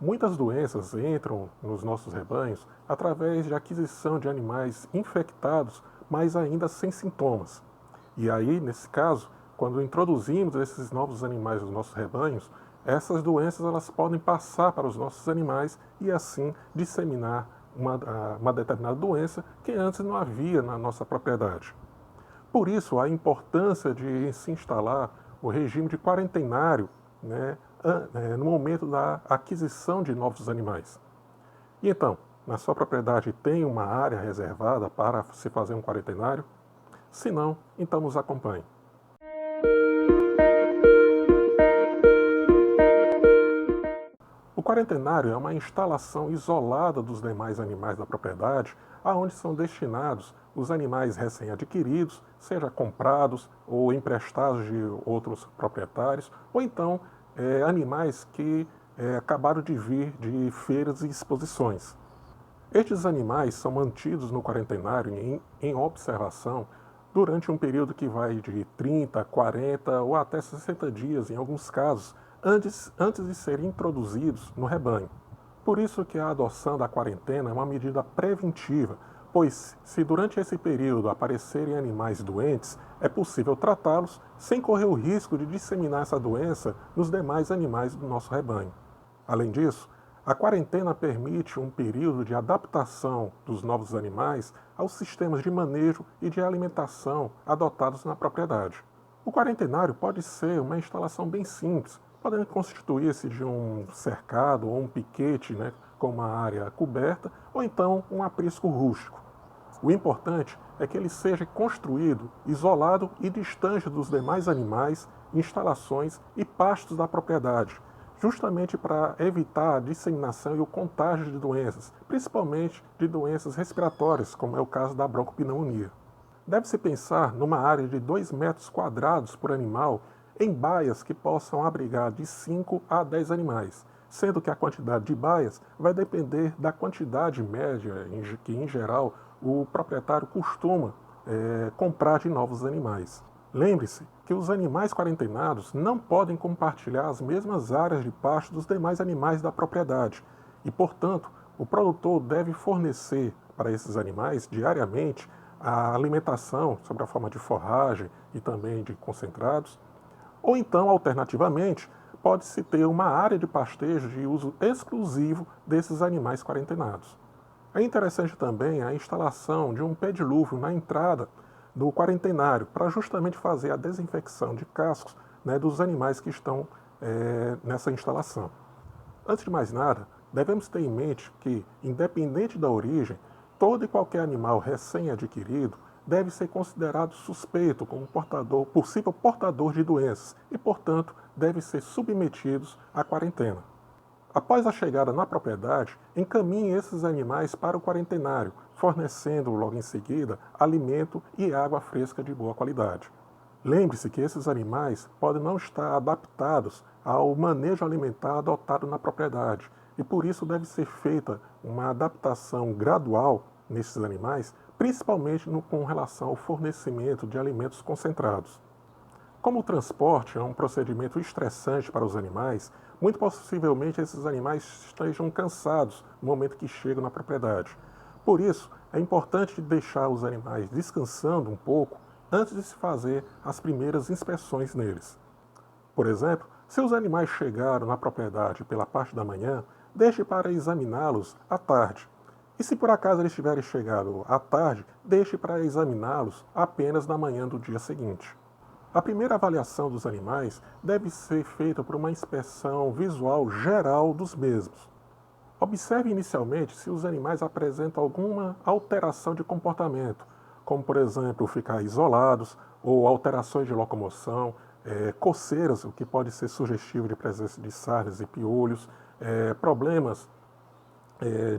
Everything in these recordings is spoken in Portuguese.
Muitas doenças entram nos nossos rebanhos através de aquisição de animais infectados, mas ainda sem sintomas. E aí, nesse caso, quando introduzimos esses novos animais nos nossos rebanhos, essas doenças elas podem passar para os nossos animais e assim disseminar uma determinada doença que antes não havia na nossa propriedade. Por isso, a importância de se instalar o regime de quarentenário, né, no momento da aquisição de novos animais. E então, na sua propriedade tem uma área reservada para se fazer um quarentenário? Se não, então nos acompanhe. O quarentenário é uma instalação isolada dos demais animais da propriedade, aonde são destinados os animais recém-adquiridos, seja comprados ou emprestados de outros proprietários, ou então animais que acabaram de vir de feiras e exposições. Estes animais são mantidos no quarentenário em observação durante um período que vai de 30, 40 ou até 60 dias, em alguns casos, antes de serem introduzidos no rebanho. Por isso que a adoção da quarentena é uma medida preventiva, pois se durante esse período aparecerem animais doentes, é possível tratá-los sem correr o risco de disseminar essa doença nos demais animais do nosso rebanho. Além disso, a quarentena permite um período de adaptação dos novos animais aos sistemas de manejo e de alimentação adotados na propriedade. O quarentenário pode ser uma instalação bem simples, podendo constituir-se de um cercado ou um piquete, com uma área coberta, ou então um aprisco rústico. O importante é que ele seja construído, isolado e distante dos demais animais, instalações e pastos da propriedade, justamente para evitar a disseminação e o contágio de doenças, principalmente de doenças respiratórias, como é o caso da broncopneumonia. Deve-se pensar numa área de 2 metros quadrados por animal, em baias que possam abrigar de 5 a 10 animais, sendo que a quantidade de baias vai depender da quantidade média que, em geral, o proprietário costuma comprar de novos animais. Lembre-se que os animais quarentenados não podem compartilhar as mesmas áreas de pasto dos demais animais da propriedade e, portanto, o produtor deve fornecer para esses animais diariamente a alimentação sob a forma de forragem e também de concentrados, ou então, alternativamente, pode-se ter uma área de pastejo de uso exclusivo desses animais quarentenados. É interessante também a instalação de um pedilúvio na entrada do quarentenário para justamente fazer a desinfecção de cascos dos animais que estão nessa instalação. Antes de mais nada, devemos ter em mente que, independente da origem, todo e qualquer animal recém-adquirido deve ser considerado suspeito como possível portador de doenças e, portanto, deve ser submetidos à quarentena. Após a chegada na propriedade, encaminhe esses animais para o quarentenário, fornecendo logo em seguida alimento e água fresca de boa qualidade. Lembre-se que esses animais podem não estar adaptados ao manejo alimentar adotado na propriedade e por isso deve ser feita uma adaptação gradual nesses animais, principalmente com relação ao fornecimento de alimentos concentrados. Como o transporte é um procedimento estressante para os animais, muito possivelmente esses animais estejam cansados no momento que chegam na propriedade. Por isso, é importante deixar os animais descansando um pouco antes de se fazer as primeiras inspeções neles. Por exemplo, se os animais chegaram na propriedade pela parte da manhã, deixe para examiná-los à tarde. E se por acaso eles tiverem chegado à tarde, deixe para examiná-los apenas na manhã do dia seguinte. A primeira avaliação dos animais deve ser feita por uma inspeção visual geral dos mesmos. Observe inicialmente se os animais apresentam alguma alteração de comportamento, como por exemplo ficar isolados ou alterações de locomoção, coceiras, o que pode ser sugestivo de presença de sarnas e piolhos, problemas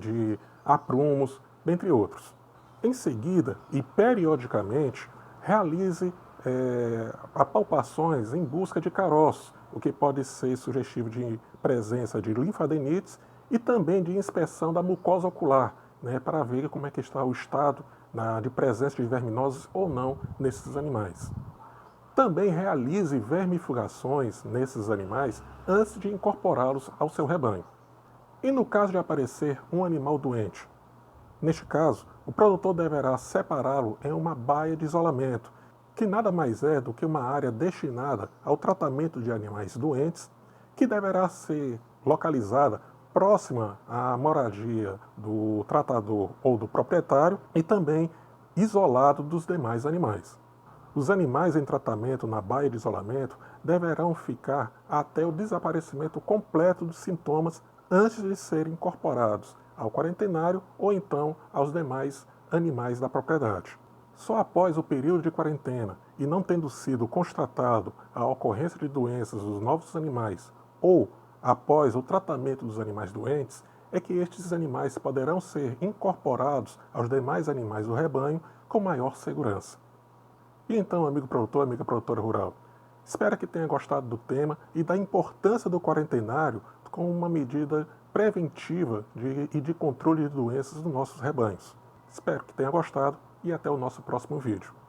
de aprumos, dentre outros. Em seguida, e periodicamente, realize apalpações em busca de caroços, o que pode ser sugestivo de presença de linfadenites e também de inspeção da mucosa ocular, para ver como é que está o estado de presença de verminoses ou não nesses animais. Também realize vermifugações nesses animais antes de incorporá-los ao seu rebanho. E no caso de aparecer um animal doente? Neste caso, o produtor deverá separá-lo em uma baia de isolamento, que nada mais é do que uma área destinada ao tratamento de animais doentes, que deverá ser localizada próxima à moradia do tratador ou do proprietário e também isolado dos demais animais. Os animais em tratamento na baia de isolamento deverão ficar até o desaparecimento completo dos sintomas antes de serem incorporados ao quarentenário ou então aos demais animais da propriedade. Só após o período de quarentena e não tendo sido constatado a ocorrência de doenças dos novos animais ou após o tratamento dos animais doentes, é que estes animais poderão ser incorporados aos demais animais do rebanho com maior segurança. E então, amigo produtor, amiga produtora rural, espero que tenha gostado do tema e da importância do quarentenário como uma medida preventiva e de controle de doenças nos nossos rebanhos. Espero que tenha gostado e até o nosso próximo vídeo.